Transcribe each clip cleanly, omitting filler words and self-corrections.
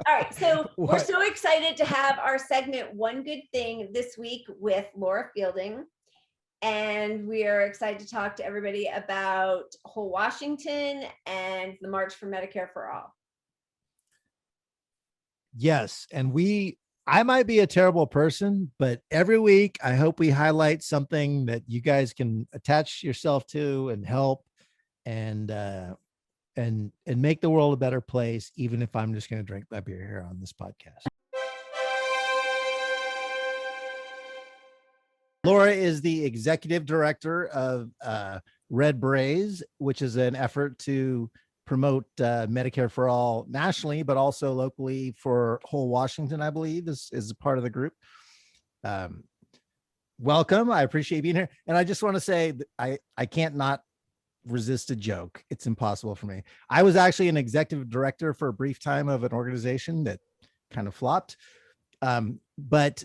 All right, so we're so excited to have our segment One Good Thing this week with Laura Fielding. And we are excited to talk to everybody about Whole Washington and the March for Medicare for All. Yes, and I might be a terrible person, but every week I hope we highlight something that you guys can attach yourself to and help and make the world a better place, even if I'm just going to drink my beer here on this podcast. Laura is the executive director of Red Berets, which is an effort to promote Medicare for All nationally, but also locally for Whole Washington, I believe, is a part of the group. Welcome. I appreciate being here. And I just want to say that I can't not resist a joke. It's impossible for me. I was actually an executive director for a brief time of an organization that kind of flopped. But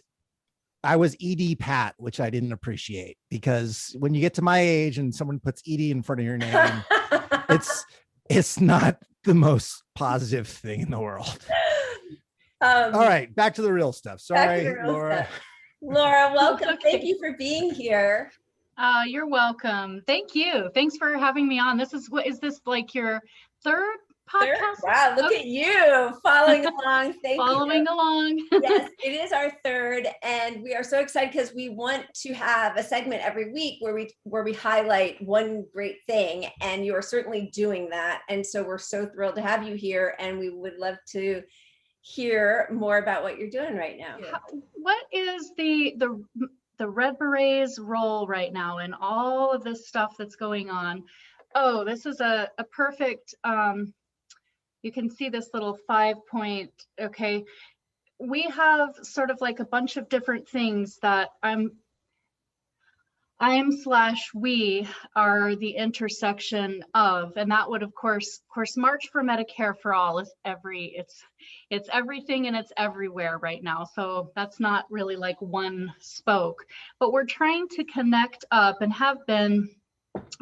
I was ED Pat, which I didn't appreciate, because when you get to my age and someone puts ED in front of your name, it's not the most positive thing in the world. All right, back to the real stuff. Sorry, Laura. Stuff. Laura, welcome. Okay. Thank you for being here. You're welcome. Thank you. Thanks for having me on. Is this like your third podcast? Wow, look at you following along. Following along. Yes, it is our third, and we are so excited because we want to have a segment every week where we highlight one great thing, and you are certainly doing that. And so we're so thrilled to have you here, and we would love to hear more about what you're doing right now. What is the Red Berets role right now in all of this stuff that's going on? Oh, this is a perfect, you can see this little 5-point, okay. We have sort of like a bunch of different things that we are the intersection of, and that would of course March for Medicare for All is it's everything and it's everywhere right now. So that's not really like one spoke, but we're trying to connect up and have been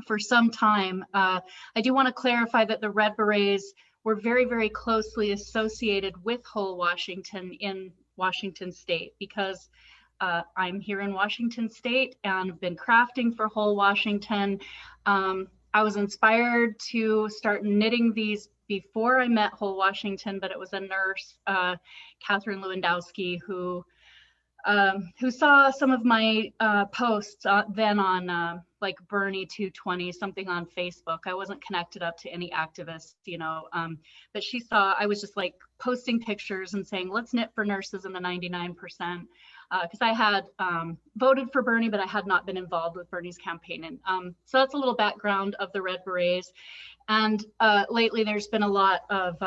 for some time. I do want to clarify that the Red Berets were very, very closely associated with Whole Washington in Washington State, because I'm here in Washington State and have been crafting for Whole Washington. I was inspired to start knitting these before I met Whole Washington, but it was a nurse, Catherine Lewandowski, who saw some of my posts then on like Bernie 220, something on Facebook. I wasn't connected up to any activists, but she saw I was just like posting pictures and saying, let's knit for nurses in the 99%. Because I had voted for Bernie, but I had not been involved with Bernie's campaign. And so that's a little background of the Red Berets. And lately there's been a lot of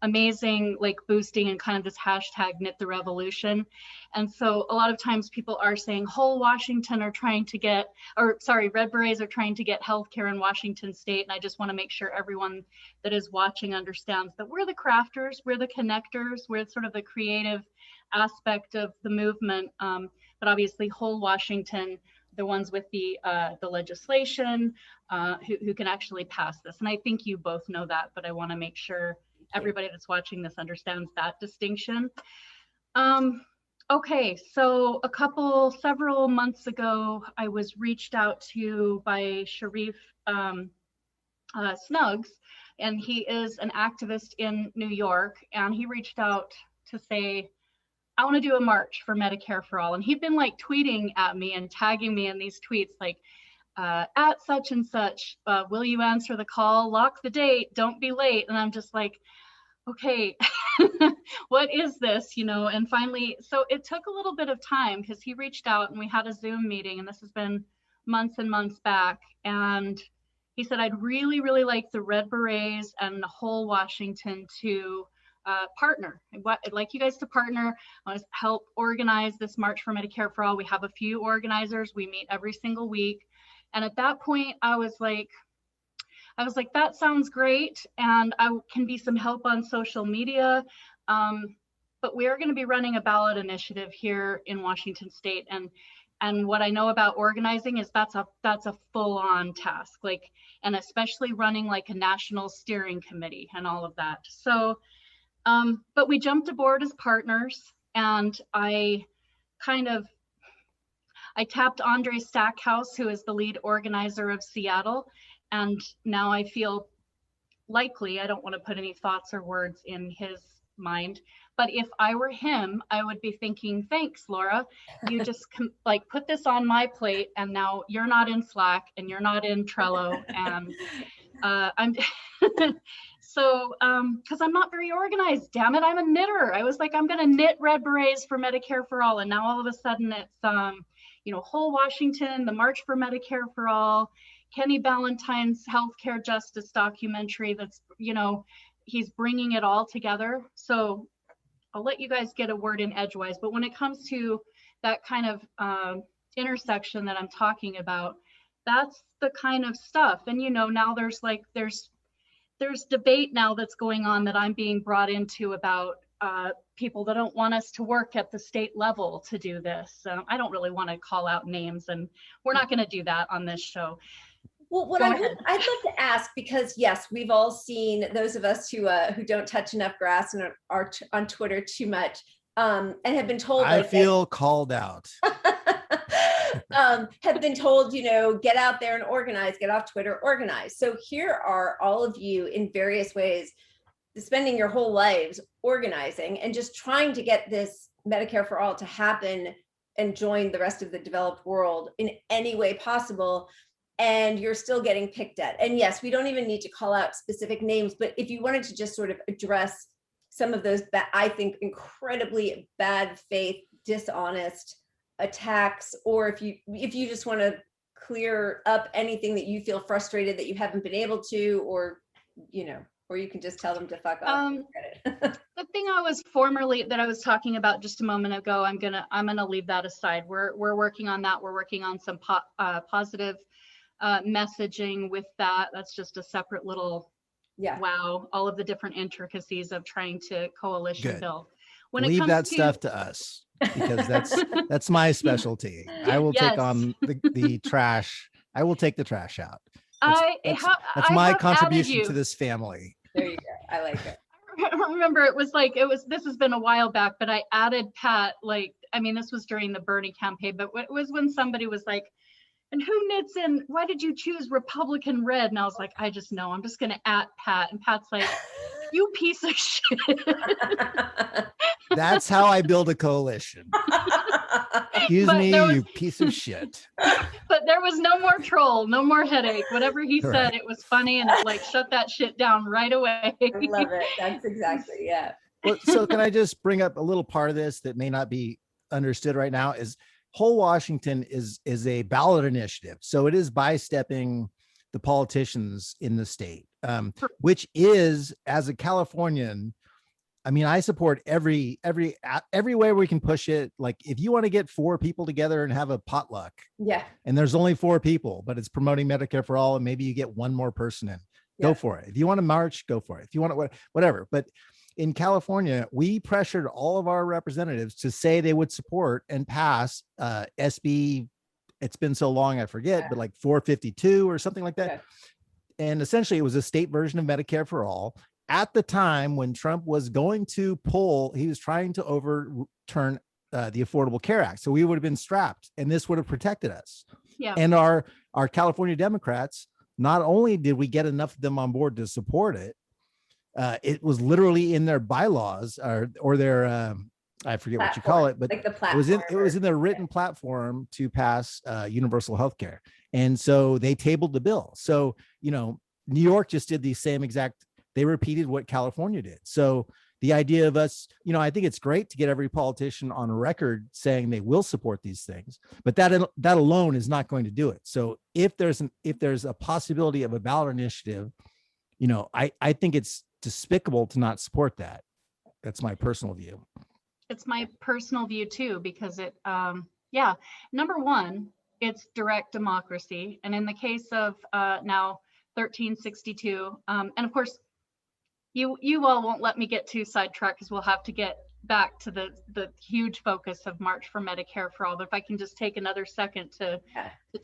amazing like boosting and kind of this hashtag knit the revolution. And so a lot of times people are saying Whole Washington are trying to get, Red Berets are trying to get healthcare in Washington State. And I just want to make sure everyone that is watching understands that we're the crafters, we're the connectors, we're sort of the creative aspect of the movement, but obviously Whole Washington, the ones with the legislation, who can actually pass this. And I think you both know that, but I want to make sure everybody that's watching this understands that distinction. Okay, so several months ago, I was reached out to by Sharif Snuggs, and he is an activist in New York, and he reached out to say, I want to do a march for Medicare for All. And he'd been like tweeting at me and tagging me in these tweets like, at such and such, will you answer the call? Lock the date, don't be late. And I'm just like, okay, what is this, And finally, so it took a little bit of time because he reached out and we had a Zoom meeting, and this has been months and months back. And he said, I'd really, really like the Red Berets and the Whole Washington to partner. I'd like you guys to partner. I want to help organize this March for Medicare for All. We have a few organizers. We meet every single week. And at that point, I was like, that sounds great. And I can be some help on social media. But we are going to be running a ballot initiative here in Washington State. And And what I know about organizing is that's a full-on task, like, and especially running like a national steering committee and all of that. So, but we jumped aboard as partners, and I tapped Andre Stackhouse, who is the lead organizer of Seattle. And now I feel likely, I don't want to put any thoughts or words in his mind, but if I were him, I would be thinking, thanks, Laura, you just like put this on my plate, and now you're not in Slack and you're not in Trello, and I'm so because I'm not very organized, damn it. I'm a knitter. I was like, I'm gonna knit Red Berets for Medicare for All, and now all of a sudden it's whole Washington, the March for Medicare for All, Kenny Ballantyne's healthcare justice documentary. That's, he's bringing it all together. So I'll let you guys get a word in edgewise, but when it comes to that kind of intersection that I'm talking about, that's the kind of stuff. And now there's debate now that's going on that I'm being brought into about people that don't want us to work at the state level to do this. I don't really want to call out names, and we're not going to do that on this show. Well, I'd love to ask, because yes, we've all seen, those of us who don't touch enough grass and are on Twitter too much, and have been told. I feel called out. Have been told, get out there and organize, get off Twitter, organize. So here are all of you in various ways spending your whole lives organizing and just trying to get this Medicare for All to happen and join the rest of the developed world in any way possible. And you're still getting picked at. And yes, we don't even need to call out specific names, but if you wanted to just sort of address some of those, I think, incredibly bad faith, dishonest attacks, or if you just want to clear up anything that you feel frustrated that you haven't been able to, or you can just tell them to fuck off. The thing I was talking about just a moment ago, I'm gonna leave that aside. We're working on that. We're working on some positive messaging with that. That's just a separate little wow, all of the different intricacies of trying to coalition build. Leave that stuff to us, because that's my specialty. I will take on the trash. I will take the trash out. That's my contribution to this family. There you go. I like it. I remember this has been a while back, but I added Pat, this was during the Bernie campaign, but it was when somebody was like, and who knits in, why did you choose Republican red? And I was like, I just know, I'm just going to at Pat. And Pat's like, you piece of shit. That's how I build a coalition. Excuse me, you piece of shit. But there was no more troll, no more headache. Whatever he said, it was funny, and it shut that shit down right away. I love it. That's exactly, yeah. Well, so can I just bring up a little part of this that may not be understood right now? Is Whole Washington is a ballot initiative. So it is by-stepping the politicians in the state, which is, as a Californian, I support every way we can push it. Like, if you want to get 4 people together and have a potluck, and there's only 4 people, but it's promoting Medicare for All, and maybe you get 1 more person in, go for it. If you want to march, go for it. If you want to, whatever. But in California, we pressured all of our representatives to say they would support and pass SB. It's been so long, I forget, but like 452 or something like that. And essentially, it was a state version of Medicare for All. At the time when Trump was going to he was trying to overturn the Affordable Care Act. So we would have been strapped, and this would have protected us. Yeah. And our California Democrats, not only did we get enough of them on board to support it, it was literally in their bylaws or their I forget what you call it, but like the platform, it was in their written platform to pass universal health care. And so they tabled the bill. So, New York just did the same exact, they repeated what California did. So the idea of us, I think it's great to get every politician on record saying they will support these things, but that alone is not going to do it. So if there's a possibility of a ballot initiative, I think it's despicable to not support that. That's my personal view. It's my personal view too, because it, number one, it's direct democracy. And in the case of now 1362, and of course, you all won't let me get too sidetracked, because we'll have to get back to the huge focus of March for Medicare for All, but if I can just take another second to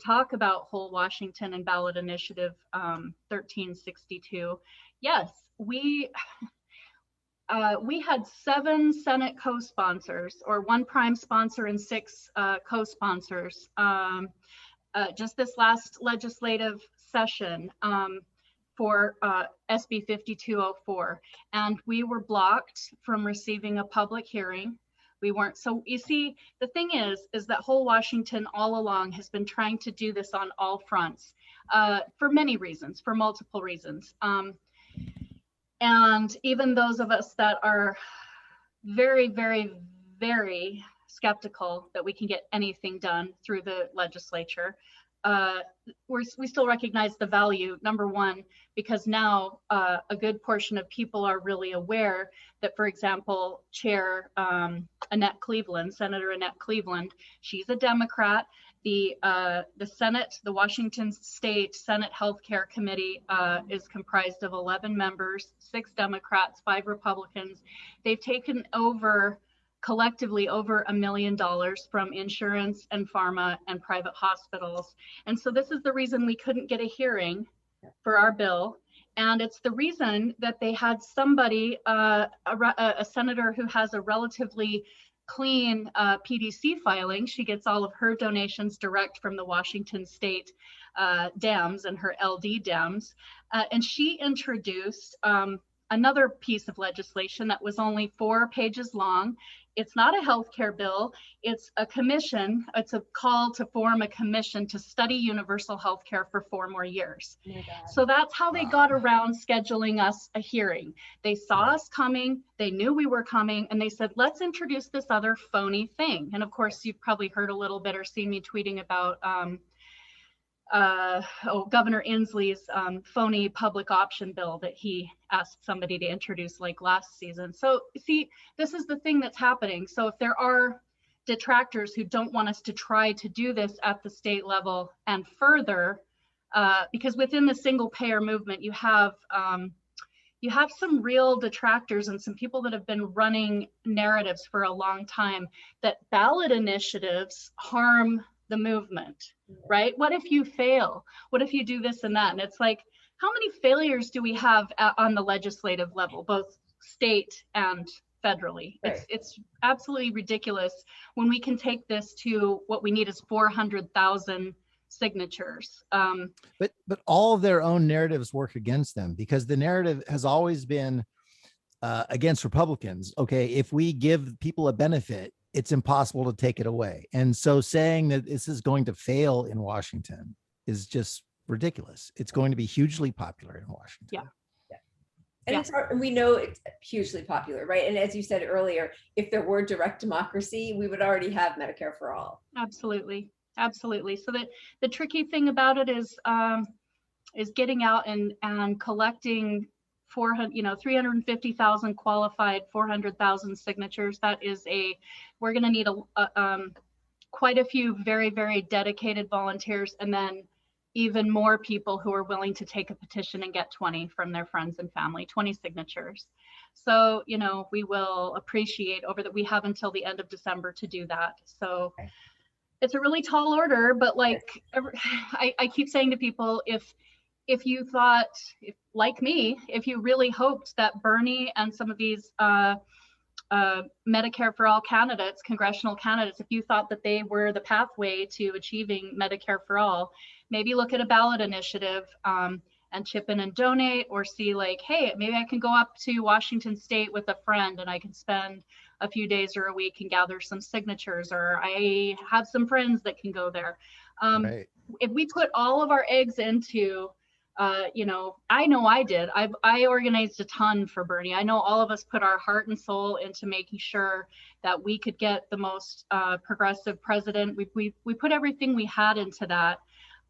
talk about whole Washington and ballot initiative 1362. Yes, we had 7 Senate co-sponsors, or 1 prime sponsor and 6 co-sponsors just this last legislative session for SB 5204, and we were blocked from receiving a public hearing. We weren't. So you see, the thing is that whole Washington all along has been trying to do this on all fronts for many reasons, for multiple reasons. And even those of us that are very, very, very skeptical that we can get anything done through the legislature, we still recognize the value, number one, because now a good portion of people are really aware that, for example, Chair Annette Cleveland, Senator Annette Cleveland, she's a Democrat. The Senate, the Washington State Senate Healthcare Committee is comprised of 11 members, 6 Democrats, 5 Republicans. They've taken over collectively over $1 million from insurance and pharma and private hospitals. And so this is the reason we couldn't get a hearing for our bill. And it's the reason that they had somebody, a senator who has a relatively clean PDC filing. She gets all of her donations direct from the Washington State Dems and her LD Dems. And she introduced another piece of legislation that was only 4 pages long. It's not a healthcare bill. It's a commission. It's a call to form a commission to study universal healthcare for 4 more years. Oh, so that's how they got around scheduling us a hearing. They saw us coming. They knew we were coming, and they said, let's introduce this other phony thing. And of course, you've probably heard a little bit or seen me tweeting about Governor Inslee's phony public option bill that he asked somebody to introduce like last season. So see, this is the thing that's happening. So if there are detractors who don't want us to try to do this at the state level and further, because within the single payer movement, you have some real detractors and some people that have been running narratives for a long time that ballot initiatives harm the movement, right? What if you fail? What if you do this and that? And it's like, how many failures do we have on the legislative level, both state and federally? Right. It's absolutely ridiculous when we can take this to what we need is 400,000 signatures. But all of their own narratives work against them, because the narrative has always been against Republicans. Okay, if we give people a benefit, it's impossible to take it away. And so saying that this is going to fail in Washington is just ridiculous. It's going to be hugely popular in Washington. Yeah. And it's hard, we know it's hugely popular, right? And as you said earlier, if there were direct democracy, we would already have Medicare for all. Absolutely. Absolutely. So the tricky thing about it is getting out and collecting 350,000 qualified, 400,000 signatures. That is we're going to need quite a few very, very dedicated volunteers, and then even more people who are willing to take a petition and get 20 from their friends and family, 20 signatures. So, we will appreciate we have until the end of December to do that. So it's a really tall order, but like I keep saying to people, if you thought, like me, if you really hoped that Bernie and some of these Medicare for All candidates, congressional candidates, if you thought that they were the pathway to achieving Medicare for All, maybe look at a ballot initiative and chip in and donate, or see like, hey, maybe I can go up to Washington State with a friend and I can spend a few days or a week and gather some signatures, or I have some friends that can go there. Right. If we put all of our eggs into I know I did. I organized a ton for Bernie. I know all of us put our heart and soul into making sure that we could get the most progressive president. We put everything we had into that.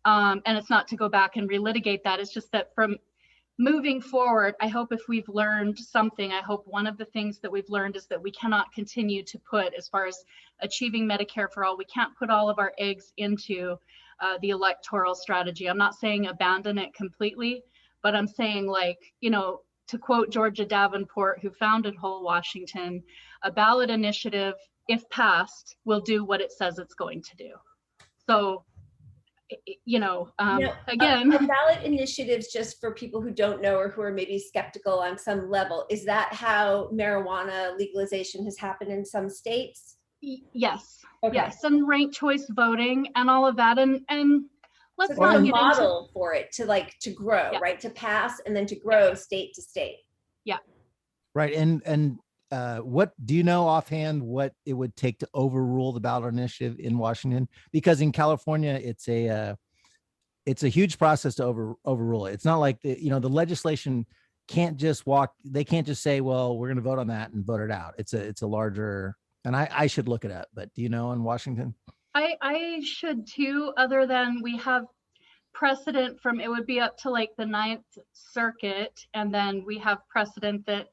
And it's not to go back and relitigate that. It's just that from moving forward, I hope if we've learned something, I hope one of the things that we've learned is that we cannot continue to put, as far as achieving Medicare for All, we can't put all of our eggs into the electoral strategy. I'm not saying abandon it completely, but I'm saying to quote Georgia Davenport, who founded Whole Washington, a ballot initiative, if passed, will do what it says it's going to do. So, again, are ballot initiatives, just for people who don't know or who are maybe skeptical on some level, is that how marijuana legalization has happened in some states? Yes. Okay. Yes, and ranked choice voting and all of that, and let's So not there's a get model for it to grow, Yeah. right? To pass and then to grow state to state. Yeah. Right. And what do you know offhand what it would take to overrule the ballot initiative in Washington? Because in California, it's a huge process to overrule it. It's not like the legislation can't just they can't just say, well, we're going to vote on that and vote it out. It's a larger, and I should look it up, but do you know in Washington? I should too, other than we have precedent from, it would be up to like the Ninth Circuit, and then we have precedent that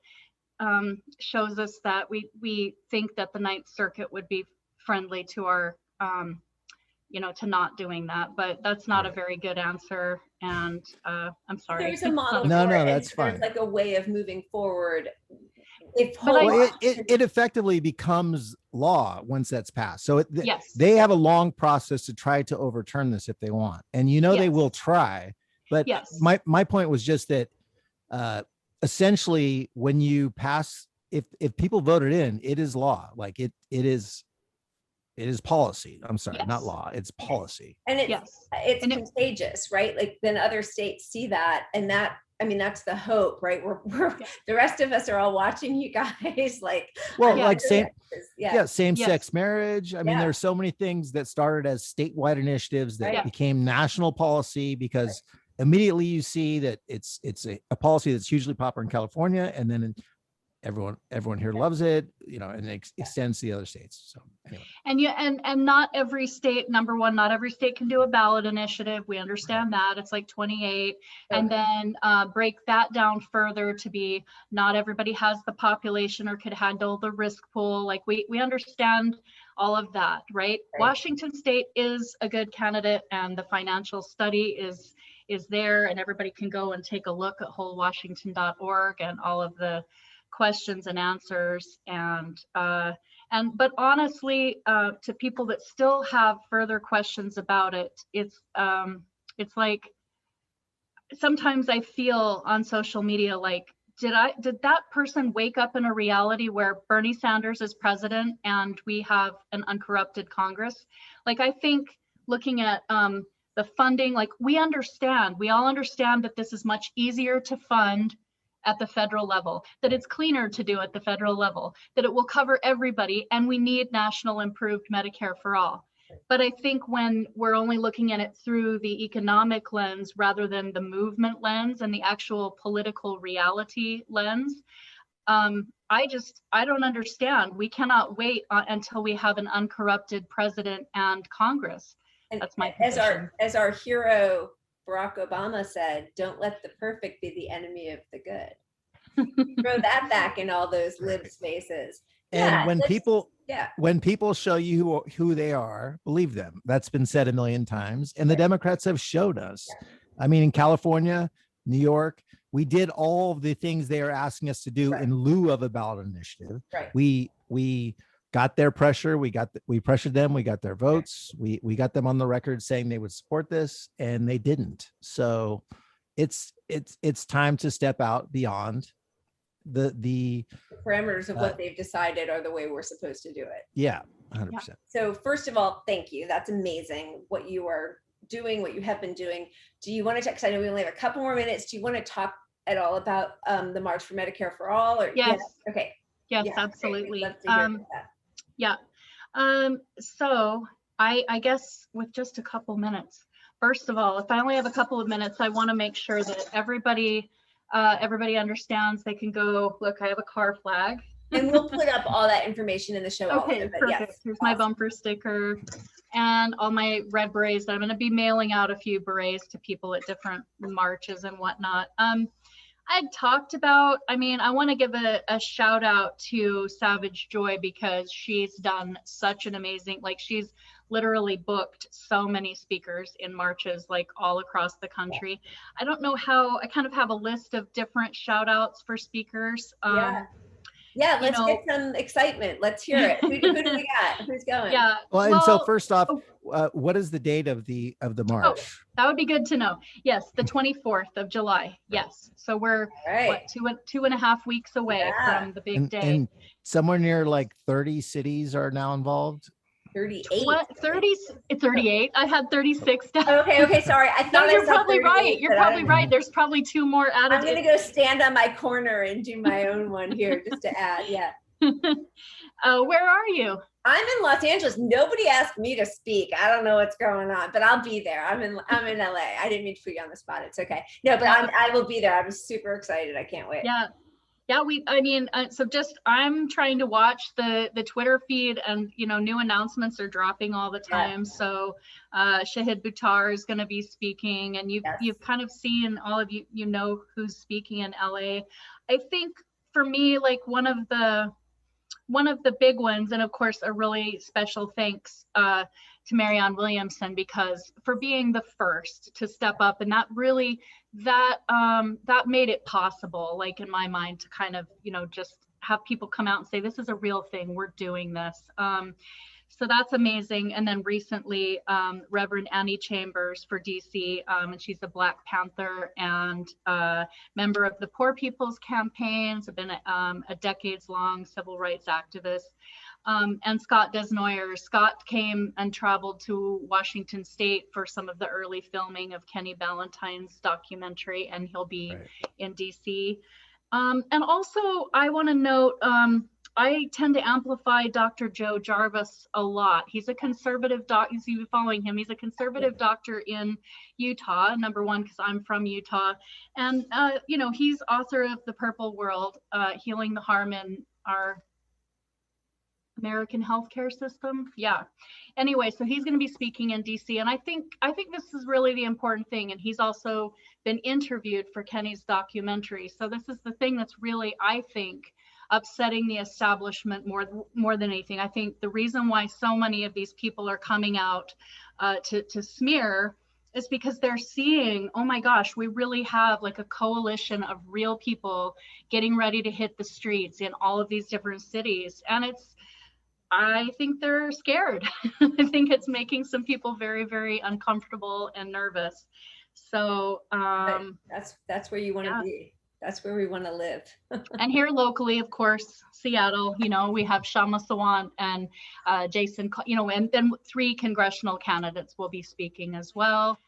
shows us that we think that the Ninth Circuit would be friendly to our to not doing that, but that's not a very good answer, and I'm sorry. There's a model. No, for it, that's fine. There's like a way of moving forward. If it effectively becomes law once that's passed. So yes, they have a long process to try to overturn this if they want, and they will try. But yes, my point was just that essentially, when you pass, if people voted in, it is law. Like it is policy. I'm sorry, not law. It's policy. And it's contagious, right? Like then other states see that, and that's the hope, right? We're the rest of us are all watching you guys, like, like same-sex marriage. I mean, there's so many things that started as statewide initiatives that became national policy, because immediately you see that it's a policy that's hugely popular in California, and then everyone here loves it, and it extends to the other states. So anyway. And not every state, number one, not every state can do a ballot initiative. We understand that. It's like 28. Okay. And then break that down further to be not everybody has the population or could handle the risk pool. Like we understand all of that, right? Washington State is a good candidate, and the financial study is there, and everybody can go and take a look at wholewashington.org and all of the questions and answers, but honestly, to people that still have further questions about it, it's like sometimes I feel on social media like, did that person wake up in a reality where Bernie Sanders is president and we have an uncorrupted Congress? Like, I think looking at the funding, like we all understand that this is much easier to fund at the federal level, that it's cleaner to do at the federal level, that it will cover everybody, and we need national improved Medicare for all. But I think when we're only looking at it through the economic lens rather than the movement lens and the actual political reality lens, I don't understand. We cannot wait until we have an uncorrupted president and Congress. And that's my position. As our hero Barack Obama said, "Don't let the perfect be the enemy of the good." Throw that back in all those libs' faces. And when people show you who they are, believe them. That's been said a million times, and the Democrats have showed us. I mean, in California, New York, we did all the things they are asking us to do in lieu of a ballot initiative. We got their pressure. We pressured them. We got their votes. We got them on the record saying they would support this, and they didn't. So it's time to step out beyond the parameters of what they've decided are the way we're supposed to do it. Yeah, 100%. So first of all, thank you. That's amazing what you are doing, what you have been doing. Do you want to talk, because I know we only have a couple more minutes. Do you want to talk at all about the March for Medicare for All? Or yes. Okay. Yes, absolutely. Yeah. So I guess with just a couple minutes, first of all, if I only have a couple of minutes, I want to make sure that everybody understands they can go look. I have a car flag. And we'll put up all that information in the show. Okay, perfect. Yes. Here's my bumper sticker and all my red berets that I'm going to be mailing out a few berets to people at different marches and whatnot. I talked about, I want to give a shout out to Savage Joy, because she's done such an amazing, she's literally booked so many speakers in marches like all across the country. I don't know how, I kind of have a list of different shout outs for speakers. Yeah, you let's know, get some excitement. Let's hear it. Who do we got? Who's going? yeah. Well, and so Well, first off, what is the date of the oh, march? that would be good to know. Yes, the 24th of July. Yes. So we're Right. what, 2.5 weeks away from the big day. And somewhere near like 30 cities are now involved. 38. 38. I had 36 down. Okay, sorry. I thought no, you're probably right. You're probably right. There's probably 2 more added. I'm gonna go stand on my corner and do my own one here just to add. Yeah. Where are you? I'm in Los Angeles. Nobody asked me to speak. I don't know what's going on, but I'll be there. I'm in LA. I didn't mean to put you on the spot. It's okay. No, but I will be there. I'm super excited. I can't wait. Yeah. So I'm trying to watch the Twitter feed, and new announcements are dropping all the time. Yeah. So Shahid Buttar is going to be speaking, and you've kind of seen, all of you who's speaking in LA. I think for me, like one of the big ones, and of course a really special thanks to Marianne Williamson, because for being the first to step up, and that really that made it possible, like in my mind, to kind of just have people come out and say, this is a real thing, we're doing this. So that's amazing. And then recently, Reverend Annie Chambers for DC, and she's a Black Panther and member of the Poor People's Campaign, has been a decades-long civil rights activist. And Scott Desnoyers. Scott came and traveled to Washington State for some of the early filming of Kenny Ballantyne's documentary, and he'll be in DC. And also, I want to note, I tend to amplify Dr. Joe Jarvis a lot. He's a conservative doctor. You've been following him. He's a conservative doctor in Utah, number one, because I'm from Utah. And, he's author of The Purple World, Healing the Harm in Our American healthcare system. Yeah. Anyway, so he's going to be speaking in DC, and I think this is really the important thing. And he's also been interviewed for Kenny's documentary. So this is the thing that's really, I think, upsetting the establishment more than anything. I think the reason why so many of these people are coming out to smear is because they're seeing, oh my gosh, we really have like a coalition of real people getting ready to hit the streets in all of these different cities. And I think they're scared. I think it's making some people very, very uncomfortable and nervous. So that's where you want to be. That's where we want to live. And here locally, of course, Seattle, we have Shama Sawant and Jason, and then 3 congressional candidates will be speaking as well.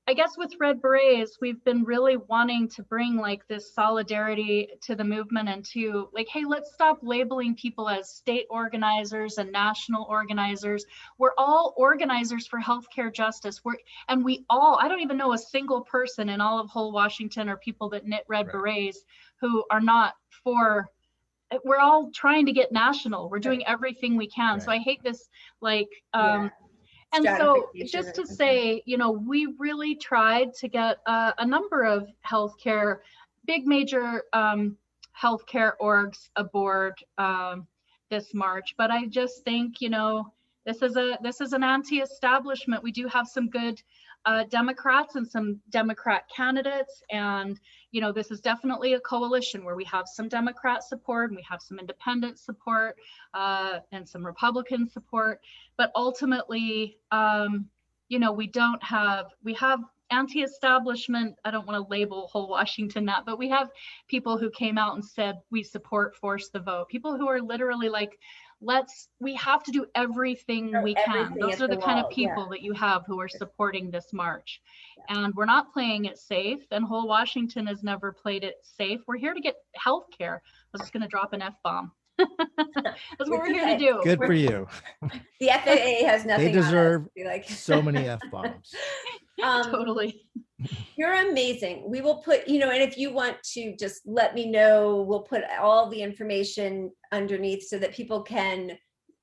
I guess with Red Berets, we've been really wanting to bring like this solidarity to the movement, and to like, hey, let's stop labeling people as state organizers and national organizers. We're all organizers for healthcare justice. I don't even know a single person in all of whole Washington or people that knit Red Berets who are not for. We're all trying to get national. We're doing everything we can. So I hate this and so just to say, we really tried to get a number of big major healthcare orgs aboard this march. But I just think, this is an anti-establishment. We do have some good Democrats and some Democrat candidates. And, this is definitely a coalition where we have some Democrat support and we have some independent support and some Republican support. But ultimately, we have anti-establishment. I don't want to label whole Washington that, but we have people who came out and said, we support force the vote. People who are literally like, we have to do everything we can. Those are the kind of people that you have who are supporting this march. And we're not playing it safe, and whole Washington has never played it safe. We're here to get health care. I was just going to drop an F-bomb. That's what we're here to do. Good for you. The FAA has nothing. They deserve like so many F-bombs. Totally. You're amazing. We will put, and if you want to just let me know, we'll put all the information underneath so that people can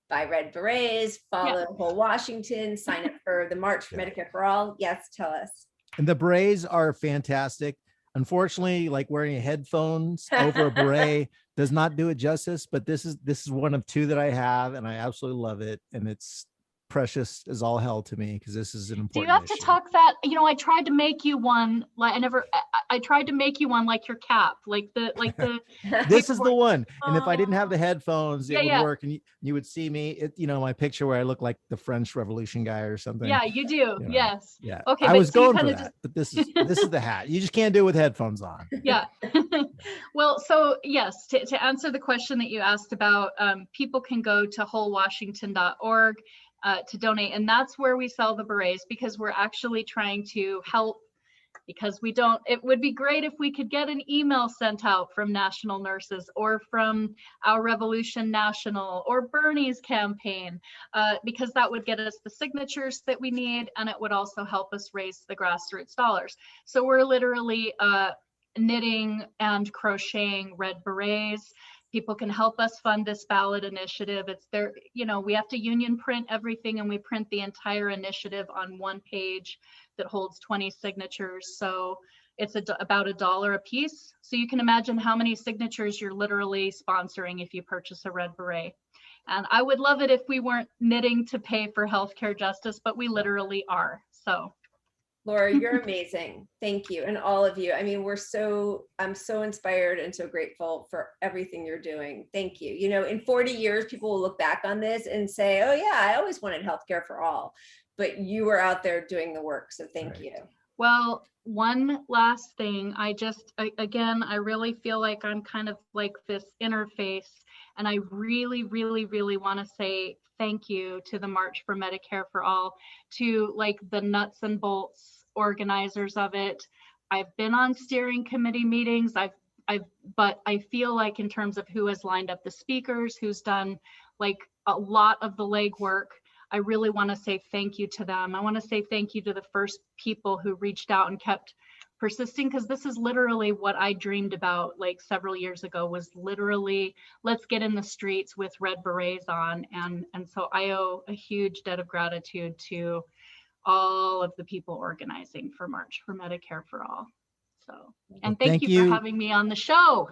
buy Red Berets, follow whole Washington, sign up for the March for Medicare for All. Yes, tell us. And the berets are fantastic. Unfortunately, like wearing headphones over a beret does not do it justice, but this is one of 2 that I have, and I absolutely love it. And it's precious as all hell to me because this is an Do important you have to issue. talk that? I tried to make you one. Like I tried to make you one like your cap, like the. This is the one. And if I didn't have Oh. the headphones, it would Yeah. work. And you would see me, my picture where I look like the French Revolution guy or something. Yeah, you do. You know, Yes. Yeah. Okay. I but was so you going for kinda that, but this is the hat. You just can't do it with headphones on. Yeah. Well, so yes, to answer the question that you asked about, people can go to wholewashington.org to donate. And that's where we sell the berets, because we're actually trying to help, because it would be great if we could get an email sent out from national nurses or from our Revolution National or Bernie's campaign, because that would get us the signatures that we need, and it would also help us raise the grassroots dollars. So we're literally knitting and crocheting red berets. People can help us fund this ballot initiative. It's there, we have to union print everything, and we print the entire initiative on one page that holds 20 signatures. So it's about $1 a piece. So you can imagine how many signatures you're literally sponsoring if you purchase a red beret. And I would love it if we weren't knitting to pay for healthcare justice, but we literally are. So Laura, you're amazing. Thank you. And all of you. I mean, I'm so inspired and so grateful for everything you're doing. Thank you. In 40 years, people will look back on this and say, oh yeah, I always wanted healthcare for all, but you were out there doing the work. So thank you. Well, one last thing, I really feel like I'm kind of like this interface, and I really, really, really want to say thank you to the March for Medicare for All, to like the nuts and bolts organizers of it. I've been on steering committee meetings. But I feel like in terms of who has lined up the speakers, who's done like a lot of the legwork, I really want to say thank you to them. I want to say thank you to the first people who reached out and kept persisting, because this is literally what I dreamed about like several years ago, was literally, let's get in the streets with red berets on. And so I owe a huge debt of gratitude to all of the people organizing for March for Medicare for All. So, and thank you for having me on the show.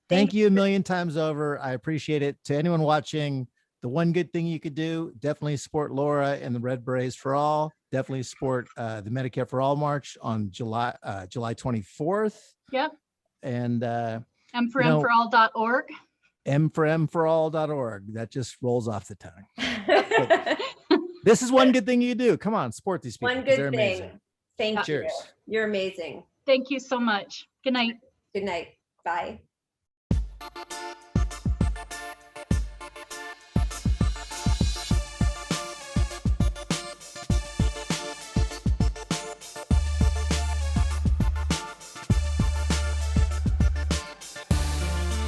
Thank you a million times over. I appreciate it. To anyone watching, the one good thing you could do, definitely support Laura and the Red Berets for All. Definitely support the Medicare for All March on July 24th. Yep. And m4all.org. m4all.org. That just rolls off the tongue. This is one good thing you do. Come on, support these people. One good thing. Amazing. Thank you. You're amazing. Thank you so much. Good night. Good night. Bye.